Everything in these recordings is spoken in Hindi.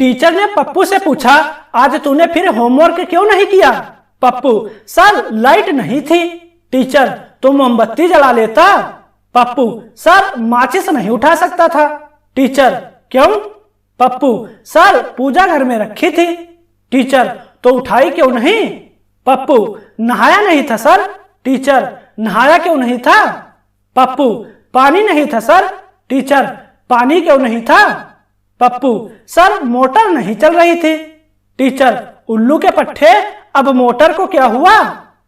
टीचर ने पप्पू से पूछा, आज तूने फिर होमवर्क क्यों नहीं किया? पप्पू, सर लाइट नहीं थी। टीचर, तो मोमबत्ती जला लेता। पप्पू, सर माचिस नहीं उठा सकता था। टीचर, क्यों? पप्पू, सर पूजा घर में रखी थी। टीचर, तो उठाई क्यों नहीं? पप्पू, नहाया नहीं था सर। टीचर, नहाया क्यों नहीं था? पप्पू, पानी नहीं था सर। टीचर, पानी क्यों नहीं था? पप्पू, सर मोटर नहीं चल रही थी। टीचर, उल्लू के पट्टे, अब मोटर को क्या हुआ?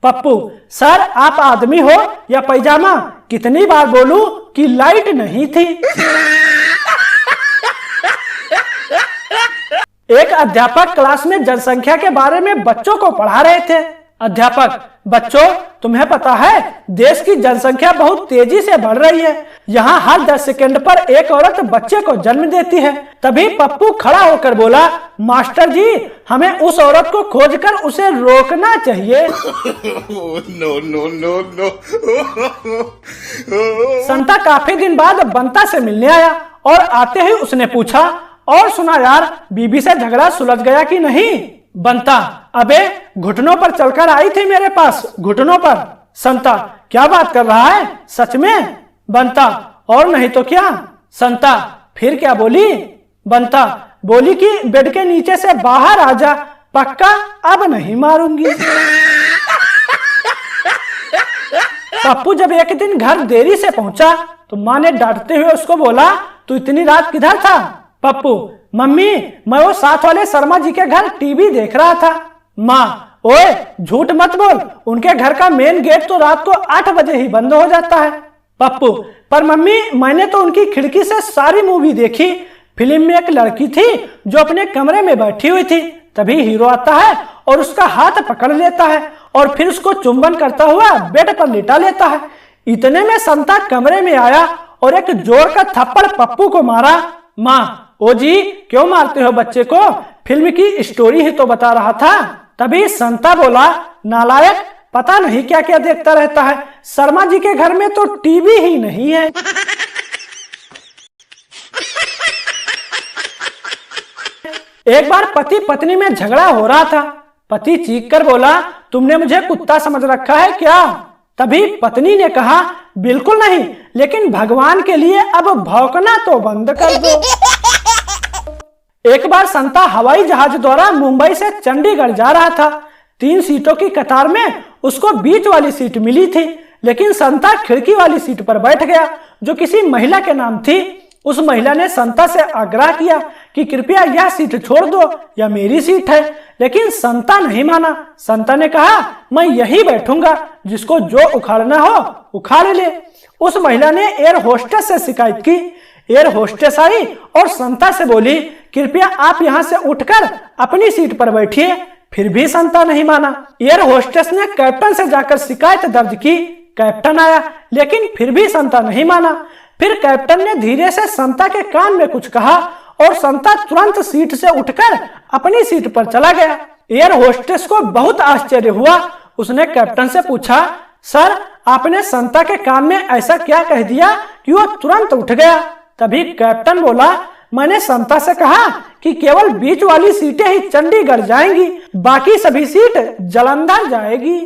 पप्पू, सर आप आदमी हो या पैजामा, कितनी बार बोलूं कि लाइट नहीं थी। एक अध्यापक क्लास में जनसंख्या के बारे में बच्चों को पढ़ा रहे थे। अध्यापक, बच्चों तुम्हें पता है देश की जनसंख्या बहुत तेजी से बढ़ रही है। यहाँ हर 10 सेकंड पर एक औरत बच्चे को जन्म देती है। तभी पप्पू खड़ा होकर बोला, मास्टर जी हमें उस औरत को खोजकर उसे रोकना चाहिए। No no no no. Santa काफी दिन बाद बंता से मिलने आया और आते ही उसने पूछा, और सुना यार बीबी से झगड़ा सुलझ गया कि नहीं? बंता, अबे घुटनों पर चलकर आई थी मेरे पास, घुटनों पर। संता, क्या बात कर रहा है, सच में? बंता, और नहीं तो क्या। संता, फिर क्या बोली? बंता, बोली कि बेड के नीचे से बाहर आ जा, पक्का अब नहीं मारूंगी। पप्पू जब एक दिन घर देरी से पहुंचा तो माँ ने डांटते हुए उसको बोला, तू इतनी रात किधर था? पप्पू, मम्मी मैं वो साथ वाले शर्मा जी के घर टीवी देख रहा था। माँ, ओए झूठ मत बोल, उनके घर का मेन गेट तो रात को 8 बजे ही बंद हो जाता है। पप्पू, पर मम्मी मैंने तो उनकी खिड़की से सारी मूवी देखी। फिल्म में एक लड़की थी जो अपने कमरे में बैठी हुई थी, तभी हीरो आता है और उसका हाथ पकड़ लेता है और फिर उसको चुंबन करता हुआ बेड पर लिटा लेता है। इतने में संता कमरे में आया और एक जोर का थप्पड़ पप्पू को मारा। माँ, ओ जी क्यों मारते हो बच्चे को, फिल्म की स्टोरी ही तो बता रहा था। तभी संता बोला, नालायक, पता नहीं क्या क्या देखता रहता है, शर्मा जी के घर में तो टीवी ही नहीं है। एक बार पति पत्नी में झगड़ा हो रहा था। पति चीख कर बोला, तुमने मुझे कुत्ता समझ रखा है क्या? तभी पत्नी ने कहा, बिल्कुल नहीं, लेकिन भगवान के लिए अब भौंकना तो बंद कर दो। एक बार संता हवाई जहाज द्वारा मुंबई से चंडीगढ़ जा रहा था। 3 सीटों की कतार में उसको बीच वाली सीट मिली थी, लेकिन संता खिड़की वाली सीट पर बैठ गया जो किसी महिला के नाम थी। उस महिला ने संता से आग्रह किया कि कृपया यह सीट छोड़ दो, यह मेरी सीट है, लेकिन संता नहीं माना। संता ने कहा, मैं यही बैठूंगा, जिसको जो उखाड़ना हो उखाड़ ले। उस महिला ने एयर होस्टेस से शिकायत की। एयर होस्टेस आई और संता से बोली, कृपया आप यहाँ से उठकर अपनी सीट पर बैठिए। फिर भी संता नहीं माना। एयर होस्टेस ने कैप्टन से जाकर शिकायत दर्ज की। कैप्टन आया, लेकिन फिर भी संता नहीं माना। फिर कैप्टन ने धीरे से संता के कान में कुछ कहा और संता तुरंत सीट से उठकर अपनी सीट पर चला गया। एयर होस्टेस को बहुत आश्चर्य हुआ। उसने कैप्टन से पूछा, सर आपने संता के कान में ऐसा क्या कह दिया कि वो तुरंत उठ गया? तभी कैप्टन बोला, मैंने संता से कहा कि केवल बीच वाली सीटें ही चंडीगढ़ जाएंगी, बाकी सभी सीट जालंधर जाएगी।